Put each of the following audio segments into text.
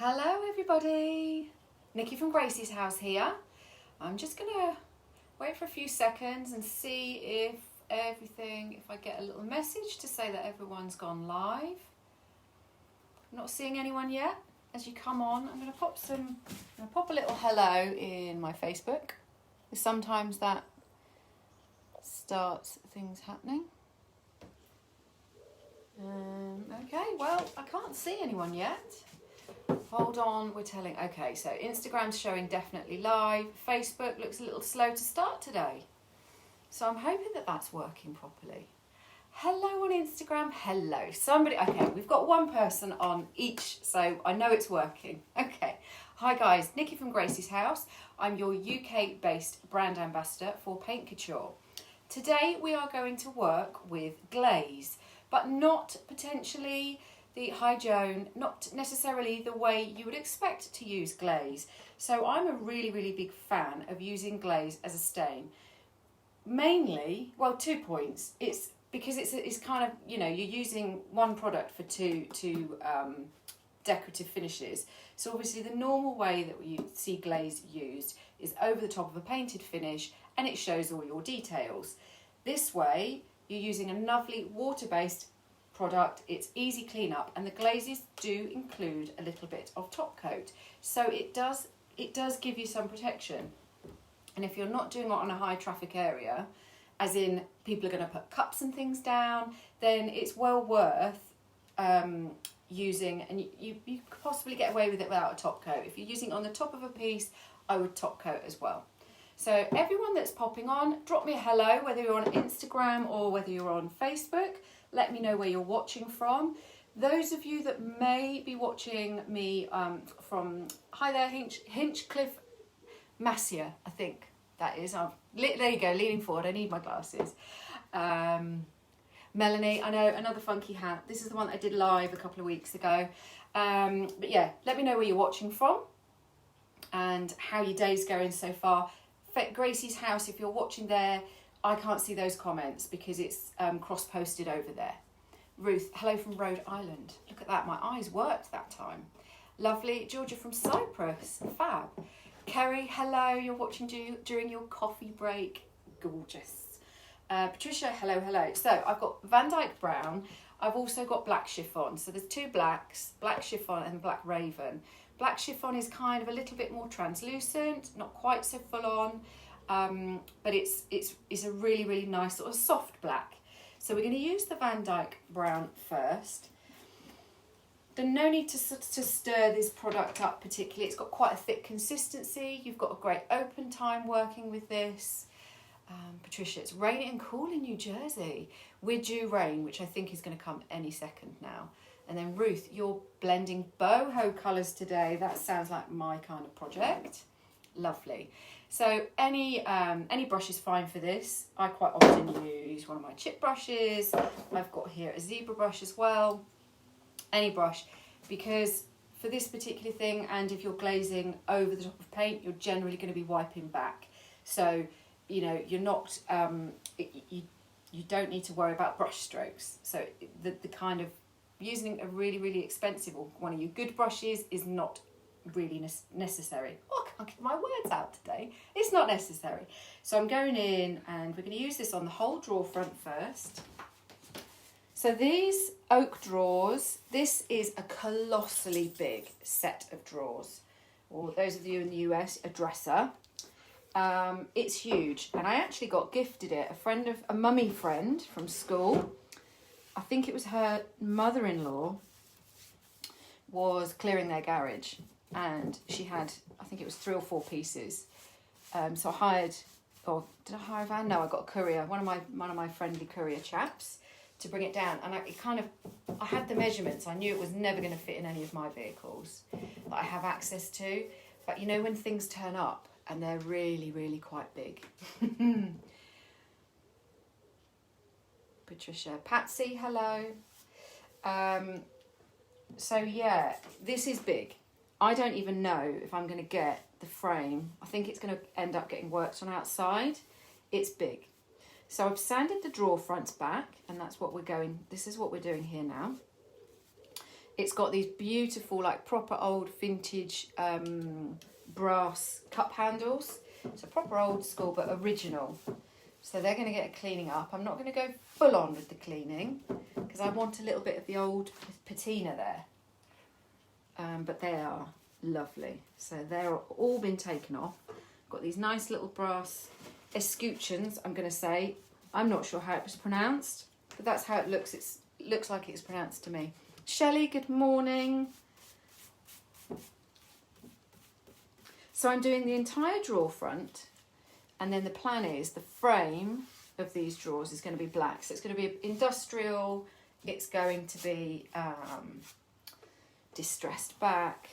Hello everybody, Nikki from Gracie's house here. I'm just gonna wait for a few seconds and see if I get a little message to say that everyone's gone live. I'm not seeing anyone yet. As you come on, I'm gonna pop a little hello in my Facebook. Sometimes that starts things happening. Okay, well, I can't see anyone yet. Hold on, we're telling. Okay, so Instagram's showing definitely live. Facebook looks a little slow to start today. So I'm hoping that that's working properly. Hello on Instagram. Hello. Somebody. Okay, we've got one person on each, so I know it's working. Okay. Hi guys, Nikki from Gracie's house. I'm your UK-based brand ambassador for Paint Couture. Today we are going to work with Glaze, but not potentially the Hi Joan, not necessarily the way you would expect to use glaze. So I'm a really, really big fan of using glaze as a stain. Mainly, well, 2 points. It's because it's kind of, you know, you're using one product for two decorative finishes. So obviously the normal way that you see glaze used is over the top of a painted finish and it shows all your details. This way, you're using a lovely water-based product, it's easy cleanup, and the glazes do include a little bit of top coat, so it does give you some protection. And if you're not doing it on a high traffic area, as in people are going to put cups and things down, then it's well worth using, and you could possibly get away with it without a top coat. If you're using it on the top of a piece, I would top coat as well. So everyone that's popping on, drop me a hello, whether you're on Instagram or whether you're on Facebook. Let me know where you're watching from. Those of you that may be watching me from, hi there, Hinchcliffe, Massia, I think that is. There you go, leaning forward, I need my glasses. Melanie, I know, another funky hat. This is the one that I did live a couple of weeks ago. But yeah, let me know where you're watching from and how your day's going so far. Gracie's house, if you're watching there, I can't see those comments because it's cross-posted over there. Ruth, hello from Rhode Island. Look at that, my eyes worked that time. Lovely. Georgia from Cyprus, fab. Kerry, hello, you're watching during your coffee break. Gorgeous. Patricia, hello, hello. So I've got Van Dyke Brown. I've also got black chiffon. So there's two blacks, black chiffon and black raven. Black chiffon is kind of a little bit more translucent, not quite so full on. But it's a really, really nice sort of soft black. So we're going to use the Van Dyke Brown first. There's no need to stir this product up particularly. It's got quite a thick consistency. You've got a great open time working with this. Patricia, it's raining and cool in New Jersey. We're due rain, which I think is going to come any second now. And then Ruth, you're blending boho colours today. That sounds like my kind of project. Lovely. So any brush is fine for this. I quite often use one of my chip brushes. I've got here a zebra brush as well. Any brush, because for this particular thing, and if you're glazing over the top of paint, you're generally going to be wiping back. So, you know, you're not, you don't need to worry about brush strokes. So the kind of using a really, really expensive or one of your good brushes is not really necessary. Oh, I can't get my words out today. It's not necessary. So I'm going in and we're going to use this on the whole drawer front first. So these oak drawers, this is a colossally big set of drawers. Or those of you in the US, a dresser. It's huge. And I actually got gifted it. A mummy friend from school, I think it was her mother-in-law, was clearing their garage. And she had, I think it was 3 or 4 pieces. So I hired, or did I hire a van? No, I got a courier, one of my friendly courier chaps to bring it down. And I had the measurements. I knew it was never going to fit in any of my vehicles that I have access to. But you know when things turn up and they're really, really quite big. Patricia, Patsy, hello. So yeah, this is big. I don't even know if I'm going to get the frame. I think it's going to end up getting worked on outside. It's big. So I've sanded the drawer fronts back, and that's what this is what we're doing here now. It's got these beautiful, like proper old vintage brass cup handles. So proper old school, but original. So they're going to get a cleaning up. I'm not going to go full on with the cleaning because I want a little bit of the old patina there. But they are lovely. So they're all been taken off. Got these nice little brass escutcheons, I'm going to say. I'm not sure how it was pronounced, but that's how it looks. It looks like it's pronounced to me. Shelley, good morning. So I'm doing the entire drawer front, and then the plan is the frame of these drawers is going to be black. So it's going to be industrial, it's going to be distressed back.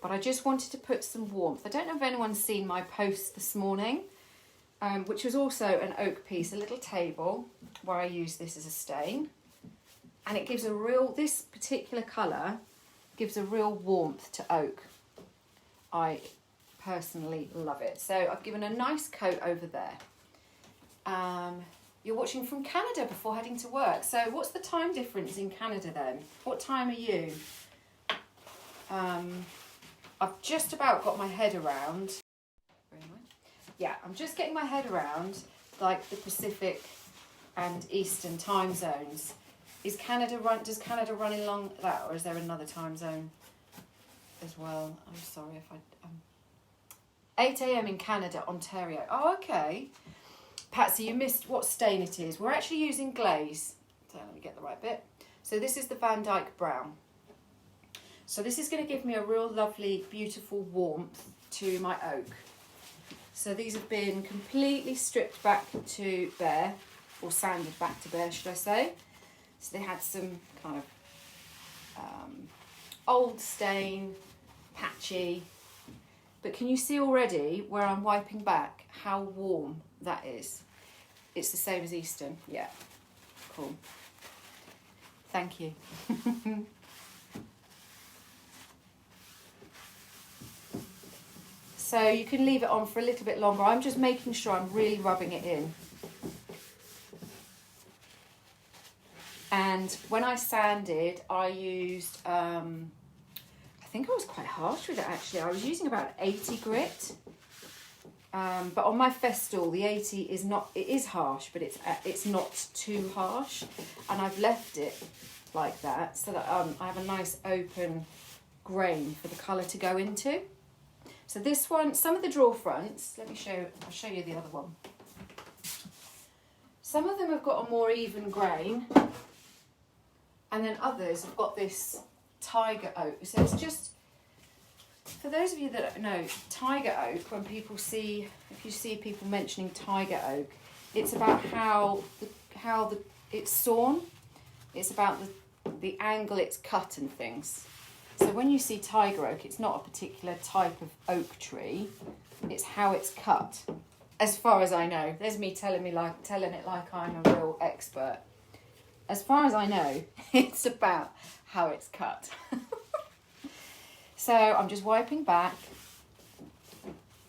But I just wanted to put some warmth. I don't know if anyone's seen my post this morning, which was also an oak piece, a little table where I use this as a stain. And it gives a real, this particular colour gives a real warmth to oak. I personally love it. So I've given a nice coat over there. You're watching from Canada before heading to work. So what's the time difference in Canada then? What time are you? I've just about got my head around. Yeah, I'm just getting my head around like the Pacific and Eastern time zones. Does Canada run along that, or is there another time zone as well? I'm sorry if 8 a.m. in Canada, Ontario. Oh, okay. Patsy, you missed what stain it is. We're actually using Glaze. So let me get the right bit. So this is the Van Dyke Brown. So this is going to give me a real lovely, beautiful warmth to my oak. So these have been completely stripped back to bare, or sanded back to bare, should I say. So they had some kind of old stain, patchy. But can you see already where I'm wiping back how warm that is? It's the same as Eastern. Yeah, cool. Thank you. So you can leave it on for a little bit longer. I'm just making sure I'm really rubbing it in. And when I sanded, I used, I think I was quite harsh with it actually. I was using about 80 grit. But on my Festool, the 80 is not, it is harsh, but it's not too harsh. And I've left it like that so that I have a nice open grain for the colour to go into. So this one, some of the drawer fronts, I'll show you the other one. Some of them have got a more even grain, and then others have got this tiger oak. So it's just, for those of you that don't know, tiger oak, when people see, if you see people mentioning tiger oak, it's about how it's sawn. It's about the angle it's cut and things. So when you see tiger oak, it's not a particular type of oak tree. It's how it's cut, as far as I know. There's me telling it like I'm a real expert. As far as I know, it's about how it's cut. So I'm just wiping back,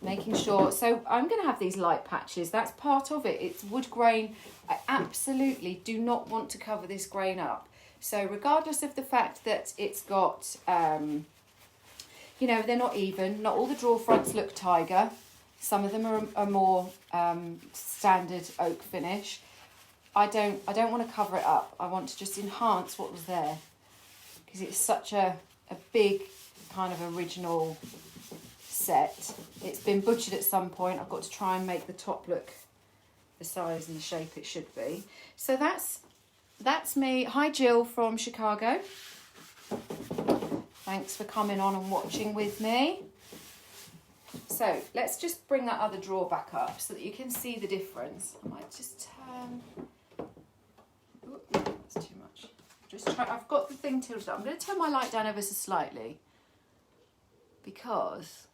making sure. So I'm going to have these light patches. That's part of it. It's wood grain. I absolutely do not want to cover this grain up. So regardless of the fact that it's got, you know, they're not even. Not all the drawer fronts look tiger. Some of them are more standard oak finish. I don't want to cover it up. I want to just enhance what was there, because it's such a big kind of original set. It's been butchered at some point. I've got to try and make the top look the size and the shape it should be. So that's me. Hi Jill from Chicago. Thanks for coming on and watching with me. So let's just bring that other drawer back up so that you can see the difference. I might just turn. Ooh, that's too much. I've got the thing tilted up. I'm going to turn my light down ever so slightly because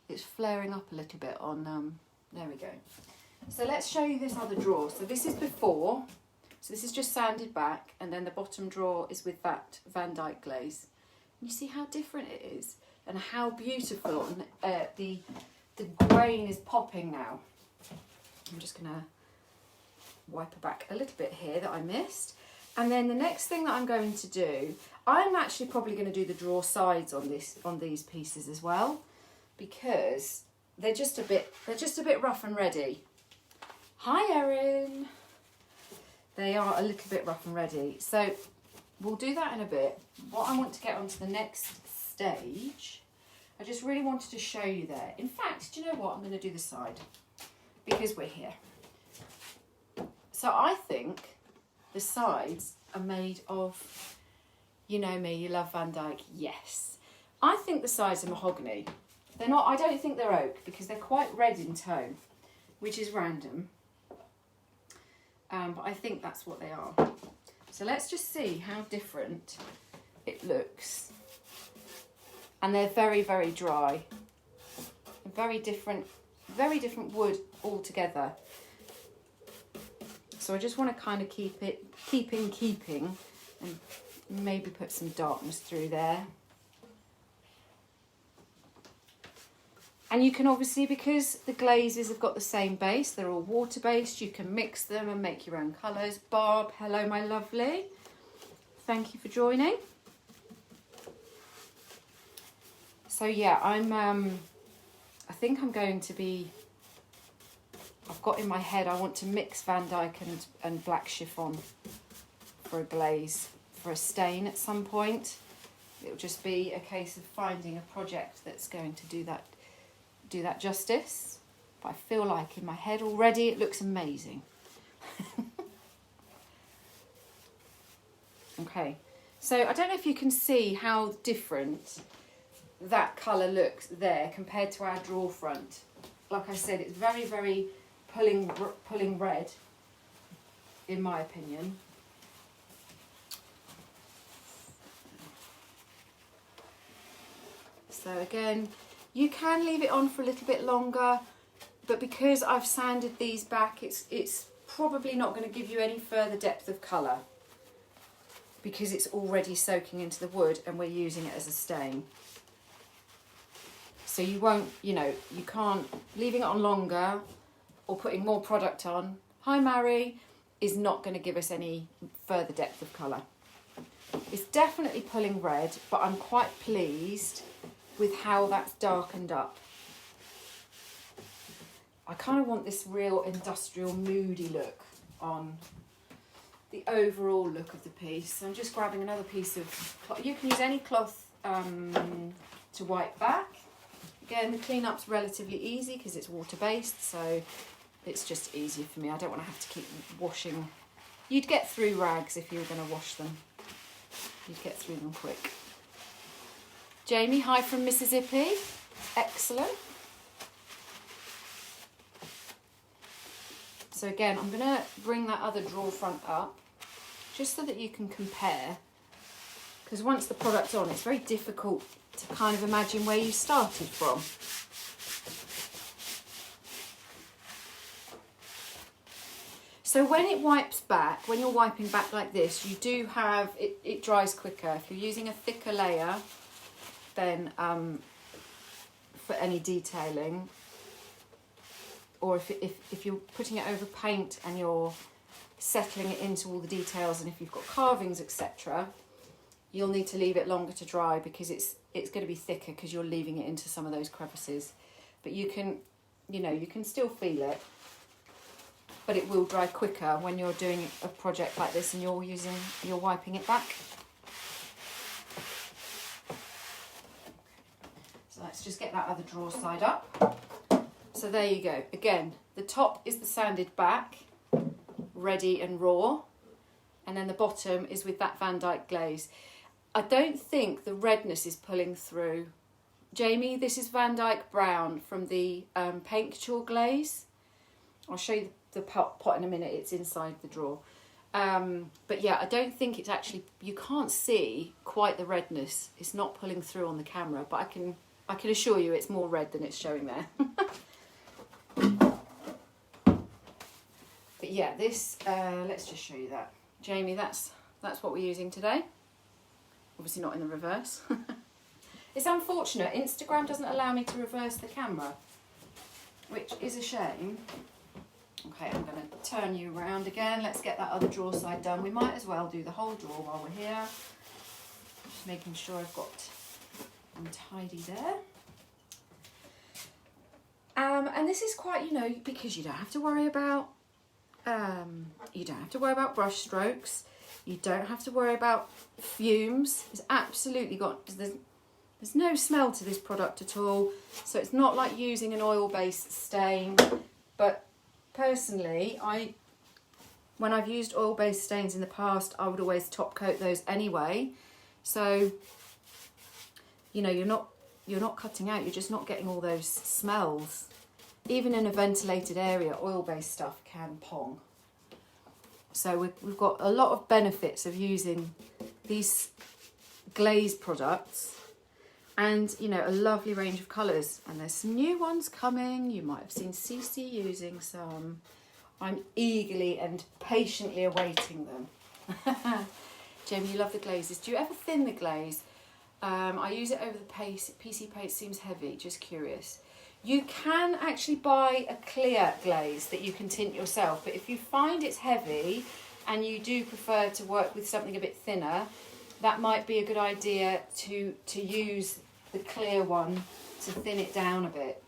it's flaring up a little bit on, there we go. So let's show you this other drawer. So this is before. So this is just sanded back, and then the bottom drawer is with that Van Dyke glaze. And you see how different it is and how beautiful, and the grain is popping now. I'm just going to wipe it back a little bit here that I missed. And then the next thing that I'm going to do, I'm actually probably going to do the draw sides on these pieces as well, because they're just a bit rough and ready. Hi Erin. They are a little bit rough and ready. So we'll do that in a bit. What I want to get onto the next stage, I just really wanted to show you there. In fact, do you know what? I'm going to do the side because we're here. So I think the sides are made of, you know me, you love Van Dyke. Yes. I think the sides are mahogany. They're not, I don't think they're oak because they're quite red in tone, which is random. But I think that's what they are. So let's just see how different it looks. And they're very, very dry. Very different wood altogether. So I just want to kind of keeping, and maybe put some darkness through there. And you can obviously, because the glazes have got the same base, they're all water-based, you can mix them and make your own colours. Barb, hello my lovely. Thank you for joining. So yeah, I think I'm going to be, I've got in my head, I want to mix Van Dyke and black chiffon for a glaze, for a stain at some point. It'll just be a case of finding a project that's going to do that justice. But I feel like in my head already it looks amazing. Okay, so I don't know if you can see how different that colour looks there compared to our draw front. Like I said, it's very, very pulling red, in my opinion. So again, you can leave it on for a little bit longer, but because I've sanded these back, it's probably not going to give you any further depth of colour because it's already soaking into the wood and we're using it as a stain. So you won't, you can't, leaving it on longer or putting more product on, hi Mary, is not going to give us any further depth of colour. It's definitely pulling red, but I'm quite pleased with how that's darkened up. I kind of want this real industrial moody look on the overall look of the piece. So I'm just grabbing another piece of cloth. You can use any cloth to wipe back. Again, the cleanup's relatively easy because it's water-based, so it's just easier for me. I don't want to have to keep washing. You'd get through rags if you were going to wash them. You'd get through them quick. Jamie, hi from Mississippi. Excellent. So again, I'm going to bring that other drawer front up just so that you can compare. Because once the product's on, it's very difficult to kind of imagine where you started from. So when it wipes back, when you're wiping back like this, you do have, it dries quicker. If you're using a thicker layer, then for any detailing, or if you're putting it over paint and you're settling it into all the details, and if you've got carvings, etc., you'll need to leave it longer to dry because it's going to be thicker because you're leaving it into some of those crevices. But you can, you can still feel it, but it will dry quicker when you're doing a project like this and you're wiping it back. So let's just get that other drawer side up. So there you go. Again, the top is the sanded back, ready and raw, and then the bottom is with that Van Dyke glaze. I don't think the redness is pulling through. Jamie, this is Van Dyke Brown from the Paint Couture glaze. I'll show you the pot in a minute, it's inside the drawer. But yeah, I don't think it's actually, you can't see quite the redness. It's not pulling through on the camera, but I can assure you it's more red than it's showing there. But yeah, this, let's just show you that. Jamie, that's what we're using today. Obviously not in the reverse. It's unfortunate, Instagram doesn't allow me to reverse the camera, which is a shame. Okay, I'm going to turn you around again. Let's get that other drawer side done. We might as well do the whole drawer while we're here. Just making sure I've got them tidy there. And this is quite, you know, because you don't have to worry about brush strokes. You don't have to worry about fumes. It's absolutely got, there's no smell to this product at all. So it's not like using an oil-based stain. But personally, when I've used oil-based stains in the past, I would always top coat those anyway. So, you know, you're not cutting out, you're just not getting all those smells. Even in a ventilated area, oil-based stuff can pong. So we've got a lot of benefits of using these Glaze products, and, you know, a lovely range of colours. And there's some new ones coming. You might have seen Cece using some. I'm eagerly and patiently awaiting them. Jamie, you love the glazes. Do you ever thin the glaze? I use it over the PC paint, seems heavy, just curious. You can actually buy a clear glaze that you can tint yourself, but if you find it's heavy and you do prefer to work with something a bit thinner, that might be a good idea to use the clear one to thin it down a bit.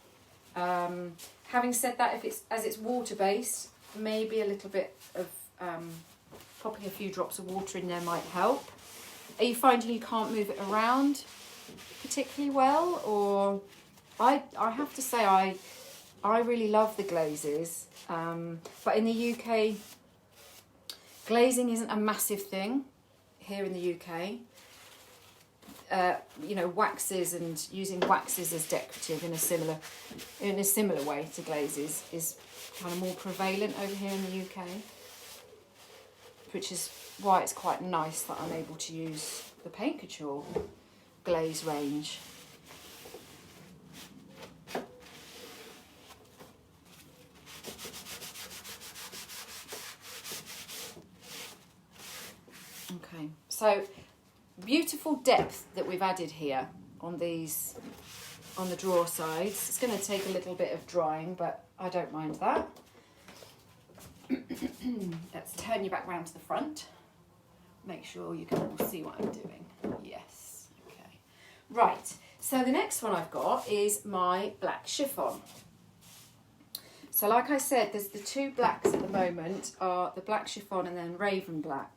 Having said that, if it's water-based, maybe a little bit of popping a few drops of water in there might help. Are you finding you can't move it around particularly well? Or I have to say I really love the glazes, but in the UK, glazing isn't a massive thing here in the UK. You know, waxes and using waxes as decorative in a similar way to glazes is kind of more prevalent over here in the UK, which is why it's quite nice that I'm able to use the Paint Couture glaze range. Okay, so beautiful depth that we've added here on the drawer sides. It's going to take a little bit of drying, but I don't mind that. Let's turn you back round to the front. Make sure you can all see what I'm doing. Yes, okay. Right, so the next one I've got is my black chiffon. So like I said, there's the two blacks at the moment are the black chiffon and then raven black.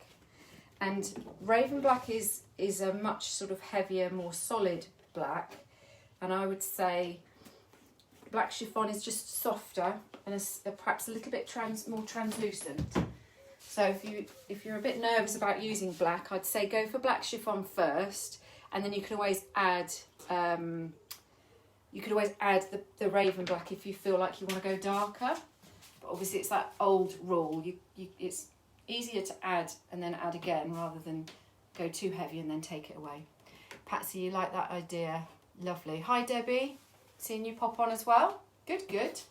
And raven black is a much sort of heavier, more solid black. And I would say black chiffon is just softer and perhaps a little bit more translucent. So if you're a bit nervous about using black, I'd say go for black chiffon first, and then you can always add the raven black if you feel like you want to go darker. But obviously it's that old rule. It's easier to add and then add again rather than go too heavy and then take it away. Patsy, you like that idea? Lovely. Hi Debbie, seeing you pop on as well. Good, good.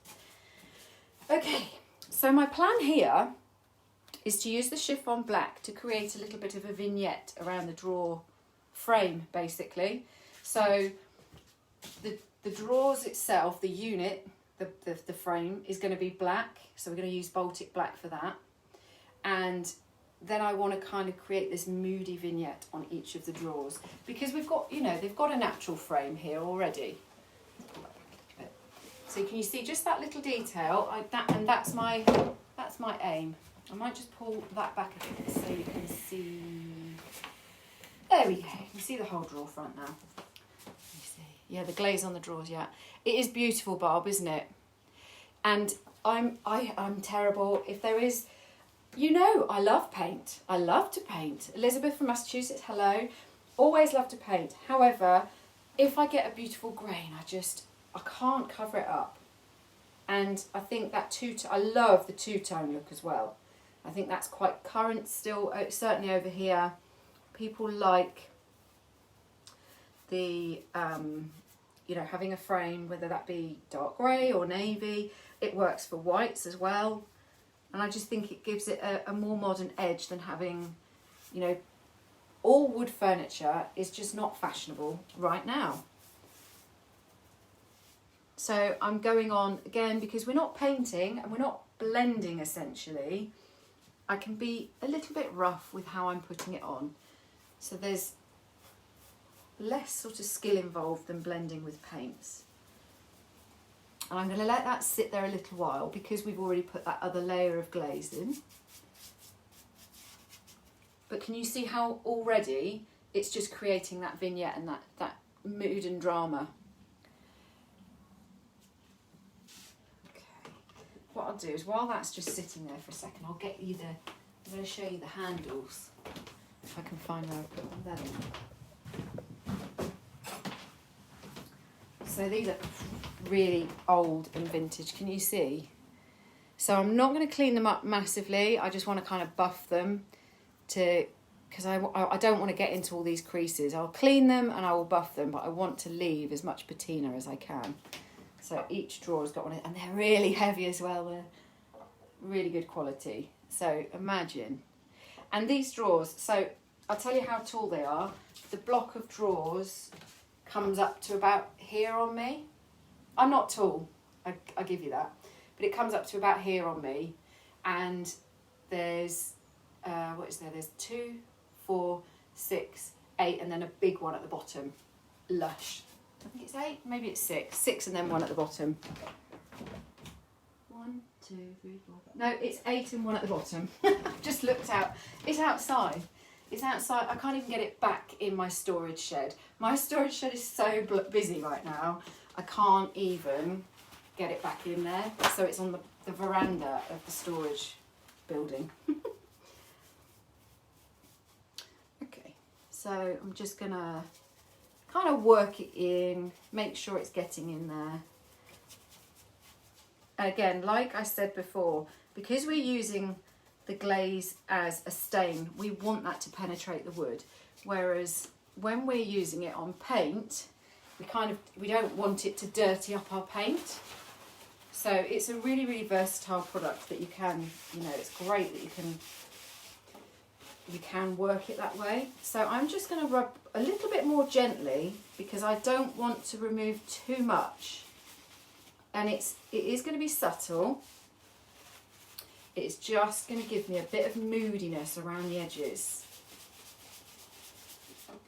Okay, so my plan here is to use the chiffon black to create a little bit of a vignette around the drawer frame, basically. So the drawers itself, the unit, the frame is going to be black, so we're going to use Baltic black for that. And then I want to kind of create this moody vignette on each of the drawers, because we've got, you know, they've got a natural frame here already. So can you see just that little detail? That's my aim. I might just pull that back a bit so you can see. There we go. You can see the whole drawer front now. You see, yeah, the glaze on the drawers. Yeah, it is beautiful, Barb, isn't it? And I'm terrible. If there is. You know, I love paint. I love to paint. Elizabeth from Massachusetts, hello. Always love to paint. However, if I get a beautiful grain, I can't cover it up. And I think that I love the two-tone look as well. I think that's quite current still, certainly over here. People like the, you know, having a frame, whether that be dark grey or navy. It works for whites as well. And I just think it gives it a more modern edge than having, you know, all wood furniture is just not fashionable right now. So I'm going on again because we're not painting and we're not blending essentially, I can be a little bit rough with how I'm putting it on. So there's less sort of skill involved than blending with paints. And I'm going to let that sit there a little while because we've already put that other layer of glaze in. But can you see how already it's just creating that vignette and that mood and drama? Okay. What I'll do is while that's just sitting there for a second, I'll get you I'm going to show you the handles. If I can find where I put them then. So these are really old and vintage, can you see? So I'm not going to clean them up massively, I just want to kind of buff them because I don't want to get into all these creases. I'll clean them and I will buff them, but I want to leave as much patina as I can. So each drawer's got one, and they're really heavy as well, they're really good quality. So imagine. And these drawers, so I'll tell you how tall they are. The block of drawers comes up to about here on me. I'm not tall, I give you that, but it comes up to about here on me, and there's what is there? There's 2, 4, 6, 8, and then a big one at the bottom. Lush. I think it's 8, maybe it's 6. 6 and then one at the bottom. 1, 2, 3, 4. No, it's 8 and one at the bottom. Just looked out. It's outside. It's outside. I can't even get it back in my storage shed. My storage shed is so busy right now. I can't even get it back in there. So it's on the veranda of the storage building. Okay, so I'm just gonna kind of work it in, make sure it's getting in there. Again, like I said before, because we're using the glaze as a stain, we want that to penetrate the wood. Whereas when we're using it on paint, we don't want it to dirty up our paint. So it's a really, really versatile product that you can, it's great that you can work it that way. So I'm just going to rub a little bit more gently because I don't want to remove too much. And it is going to be subtle. It's just going to give me a bit of moodiness around the edges. I'm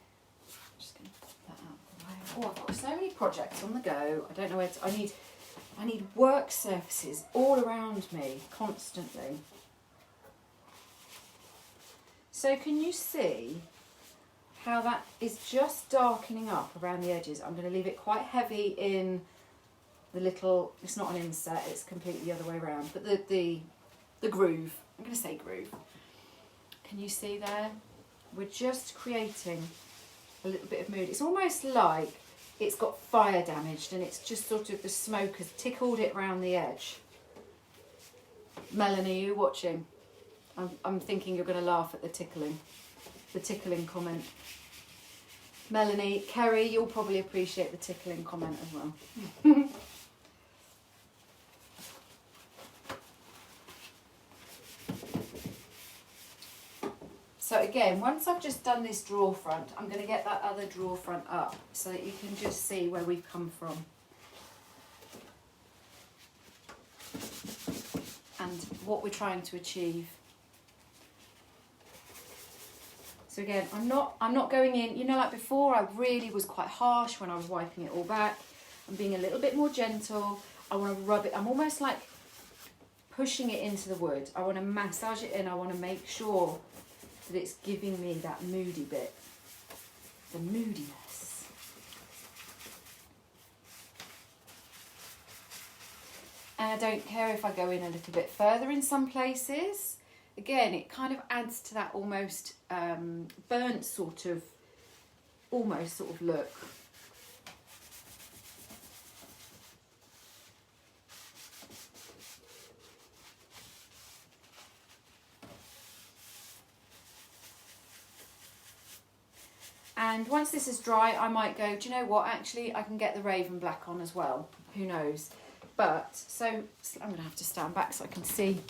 just going to put that out of the way. Oh, I've got so many projects on the go. I don't know where to, I need work surfaces all around me constantly. So can you see how that is just darkening up around the edges? I'm going to leave it quite heavy in the little, it's not an inset, it's completely the other way around, but the groove, I'm going to say groove. Can you see there? We're just creating a little bit of mood. It's almost like it's got fire damaged and it's just sort of the smoke has tickled it around the edge. Melanie, are you watching? I'm thinking you're going to laugh at the tickling comment. Melanie, Kerry, you'll probably appreciate the tickling comment as well. So again, once I've just done this drawer front, I'm going to get that other drawer front up so that you can just see where we've come from. And what we're trying to achieve. So again, I'm not going in, like before I really was quite harsh when I was wiping it all back. I'm being a little bit more gentle. I want to rub it, I'm almost like pushing it into the wood. I want to massage it in, I want to make sure that it's giving me that moody bit, the moodiness. And I don't care if I go in a little bit further in some places. Again, it kind of adds to that almost burnt sort of look. And once this is dry, I might go, do you know what, actually I can get the Raven Black on as well, who knows. But, so I'm going to have to stand back so I can see.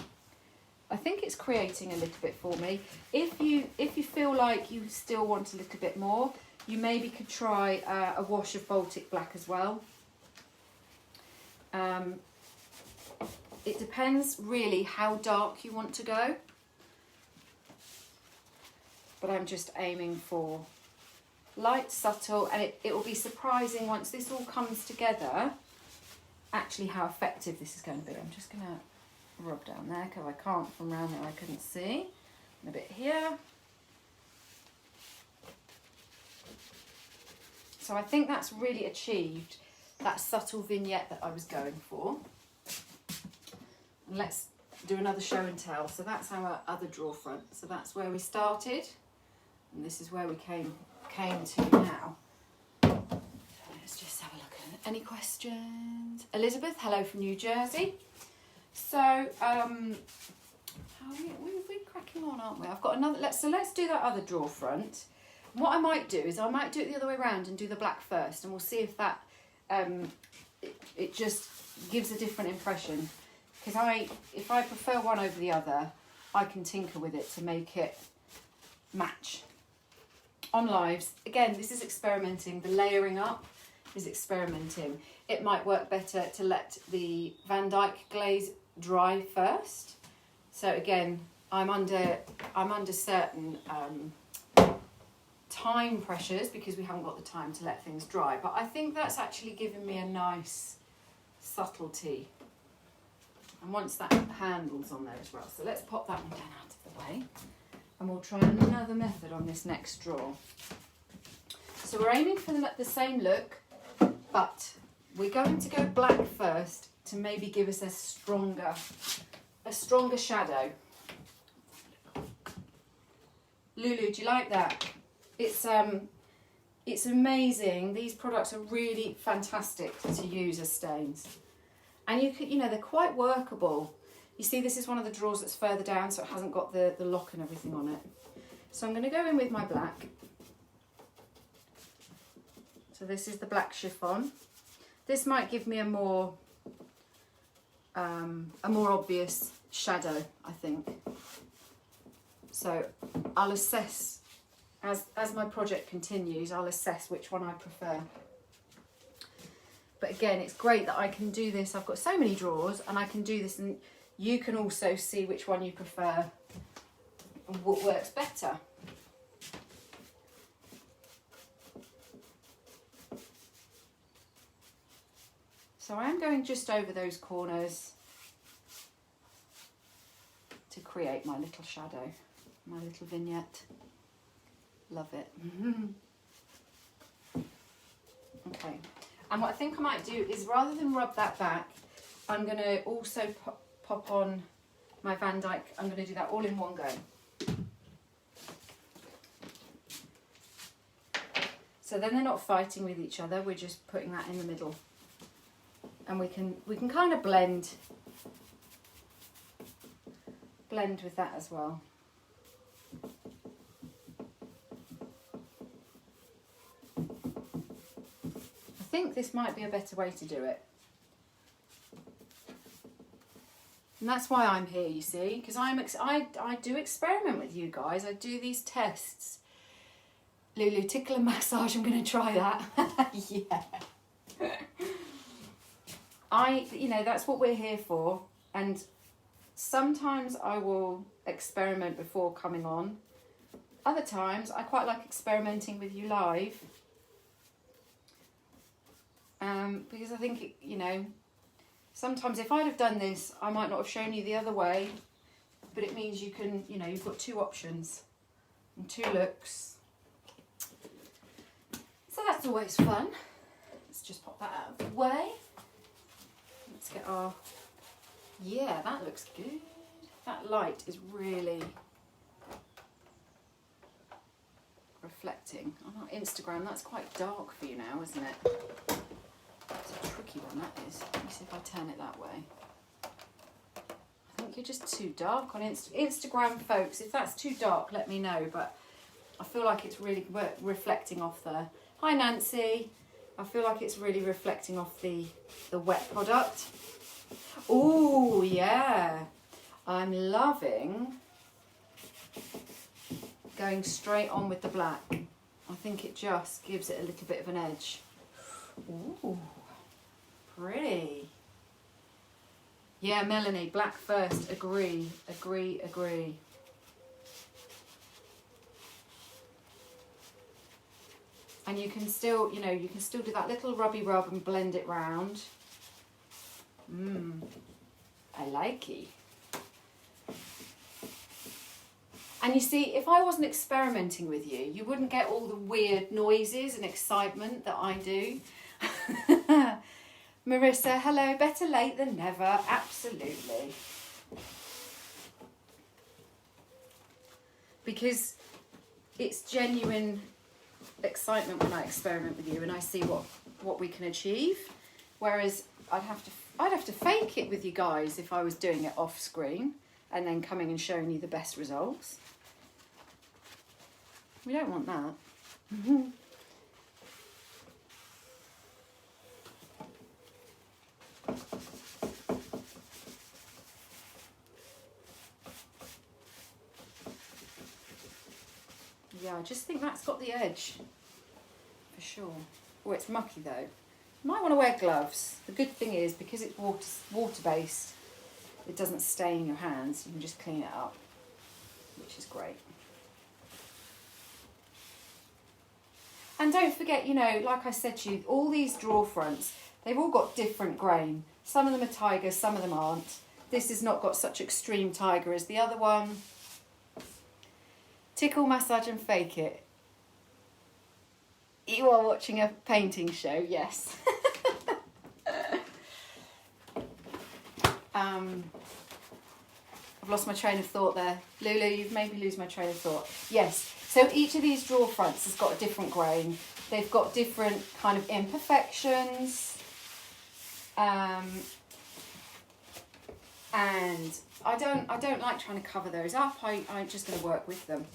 I think it's creating a little bit for me. If you feel like you still want a little bit more, you maybe could try a wash of Baltic Black as well. It depends really how dark you want to go. But I'm just aiming for light, subtle, and it will be surprising once this all comes together, actually how effective this is going to be. I'm just going to rub down there because I can't from around there, I couldn't see. And a bit here. So I think that's really achieved that subtle vignette that I was going for. And let's do another show and tell. So that's our other drawer front. So that's where we started, and this is where we came to now. Let's just have a look at it. Any questions? Elizabeth, hello from New Jersey. So we're cracking on, aren't we? I've got another. Let's do that other drawer front. And what I might do is I might do it the other way around and do the black first, and we'll see if that it just gives a different impression. Because if I prefer one over the other, I can tinker with it to make it match. On lives, again, this is experimenting. The layering up is experimenting. It might work better to let the Van Dyke glaze dry first. So again, I'm under certain time pressures because we haven't got the time to let things dry. But I think that's actually given me a nice subtlety. And once that handle's on there as well. So let's pop that one down out of the way. And we'll try another method on this next drawer. So we're aiming for the same look, but we're going to go black first to maybe give us a stronger shadow. Lulu, do you like that? It's amazing. These products are really fantastic to use as stains. And they're quite workable. You see, this is one of the drawers that's further down, so it hasn't got the lock and everything on it. So I'm going to go in with my black. So this is the black chiffon. This might give me a more obvious shadow, I think. So I'll assess, as my project continues, I'll assess which one I prefer. But again, it's great that I can do this. I've got so many drawers and I can do this, and you can also see which one you prefer and what works better. So I am going just over those corners to create my little shadow, my little vignette. Love it. Okay. And what I think I might do is, rather than rub that back, I'm going to also pop on my Van Dyke. I'm going to do that all in one go. So then they're not fighting with each other. We're just putting that in the middle, and we can kind of blend with that as well. I think this might be a better way to do it. And that's why I'm here, you see, because I do experiment with you guys. I do these tests. Lulu, tickle and massage, I'm going to try that. Yeah. That's what we're here for. And sometimes I will experiment before coming on. Other times I quite like experimenting with you live. Because I think, sometimes if I'd have done this, I might not have shown you the other way, but it means you can, you've got two options and two looks. So that's always fun. Let's just pop that out of the way. Let's get yeah, that looks good. That light is really reflecting. On our Instagram, that's quite dark for you now, isn't it? It's a tricky one, that is. Let me see if I turn it that way. I think you're just too dark on Instagram, folks. If that's too dark, let me know. But I feel like it's really reflecting off the... Hi, Nancy. I feel like it's really reflecting off the wet product. Oh, yeah. I'm loving going straight on with the black. I think it just gives it a little bit of an edge. Ooh, pretty. Yeah, Melanie, black first. Agree. And you can still, you know, you can still do that little rubby rub and blend it round. I like it. And you see, if I wasn't experimenting with you, you wouldn't get all the weird noises and excitement that I do. Marissa, hello, better late than never, absolutely. Because it's genuine excitement when I experiment with you and I see what we can achieve. Whereas I'd have to fake it with you guys if I was doing it off screen and then coming and showing you the best results. We don't want that. Yeah, I just think that's got the edge, for sure. Oh, it's mucky though. You might want to wear gloves. The good thing is, because it's water-based, it doesn't stain your hands. You can just clean it up, which is great. And don't forget, you know, like I said to you, all these drawer fronts, they've all got different grain. Some of them are tiger, some of them aren't. This has not got such extreme tiger as the other one. Tickle, massage and fake it. You are watching a painting show, yes. I've lost my train of thought there. Lulu, you've made me lose my train of thought. Yes, so each of these drawer fronts has got a different grain. They've got different kind of imperfections. And I don't like trying to cover those up. I'm just going to work with them.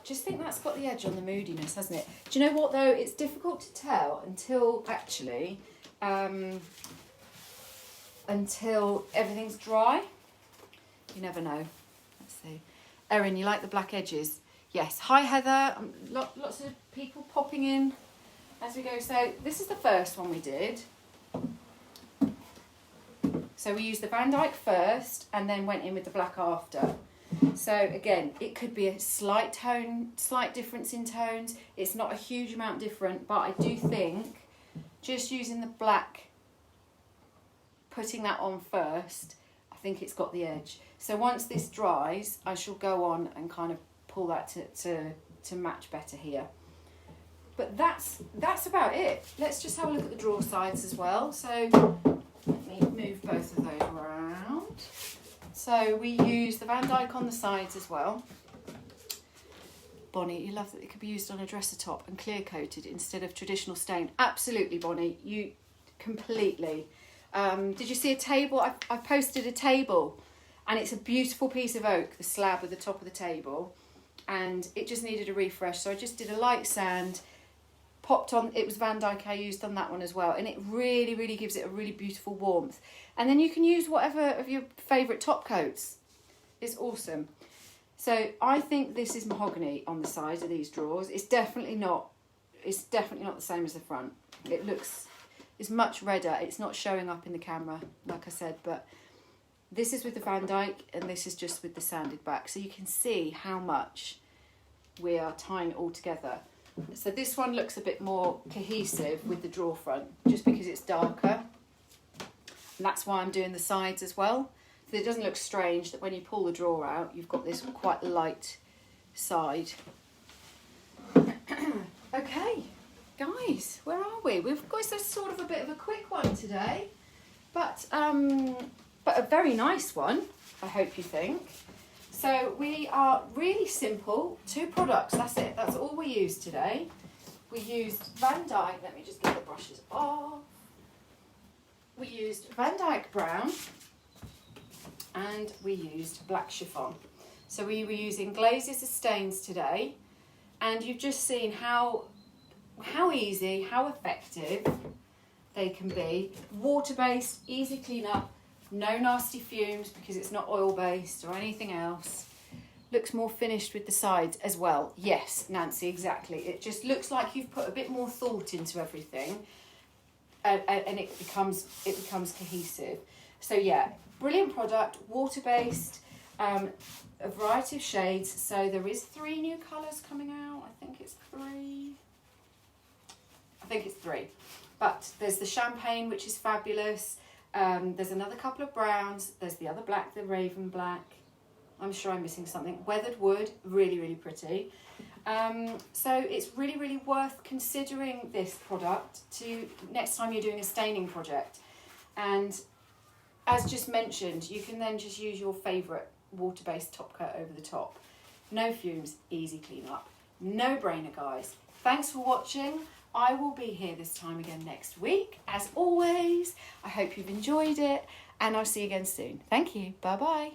Just think that's got the edge on the moodiness, hasn't it? Do you know what though? It's difficult to tell until actually, until everything's dry. You never know. Let's see. Erin, you like the black edges? Yes. Hi Heather. Lots of people popping in as we go. So this is the first one we did. So we used the Van Dyke first and then went in with the black after. So again, it could be a slight difference in tones. It's not a huge amount different, but I do think just using the black, putting that on first, I think it's got the edge. So once this dries, I shall go on and kind of pull that to match better here. But that's about it. Let's just have a look at the drawer sides as well. So let me move both of those around. So we use the Van Dyke on the sides as well. Bonnie, you love that it could be used on a dresser top and clear coated instead of traditional stain. Absolutely, Bonnie, you completely. Did you see a table? I posted a table and it's a beautiful piece of oak, the slab at the top of the table, and it just needed a refresh. So I just did a light sand, popped on, it was Van Dyke I used on that one as well, and it really, really gives it a really beautiful warmth. And then you can use whatever of your favourite top coats. It's awesome. So I think this is mahogany on the sides of these drawers. It's definitely not the same as the front. It's much redder. It's not showing up in the camera, like I said, but this is with the Van Dyke and this is just with the sanded back. So you can see how much we are tying it all together. So this one looks a bit more cohesive with the drawer front, just because it's darker. And that's why I'm doing the sides as well. So it doesn't look strange that when you pull the drawer out, you've got this quite light side. Okay, guys, where are we? We've got this sort of a bit of a quick one today, but a very nice one, I hope you think. So we are really simple, 2 products, that's it, that's all we used today. We used Van Dyke, let me just get the brushes off. We used Van Dyke Brown and we used black chiffon. So we were using glazes as stains today, and you've just seen how easy, how effective they can be. Water-based, easy clean up, no nasty fumes because it's not oil-based or anything else. looks more finished with the sides as well. Yes, Nancy, exactly. It just looks like you've put a bit more thought into everything, and it becomes cohesive. So yeah, brilliant product, water-based, a variety of shades. So there is 3 new colours coming out. I think it's 3. But there's the champagne, which is fabulous. There's another couple of browns. There's the other black, the raven black. I'm sure I'm missing something. Weathered wood, really, really pretty. So it's really, really worth considering this product to next time you're doing a staining project. And as just mentioned, you can then just use your favourite water-based top coat over the top. No fumes, easy clean up. No brainer, guys. Thanks for watching. I will be here this time again next week, as always. I hope you've enjoyed it, and I'll see you again soon. Thank you. Bye-bye.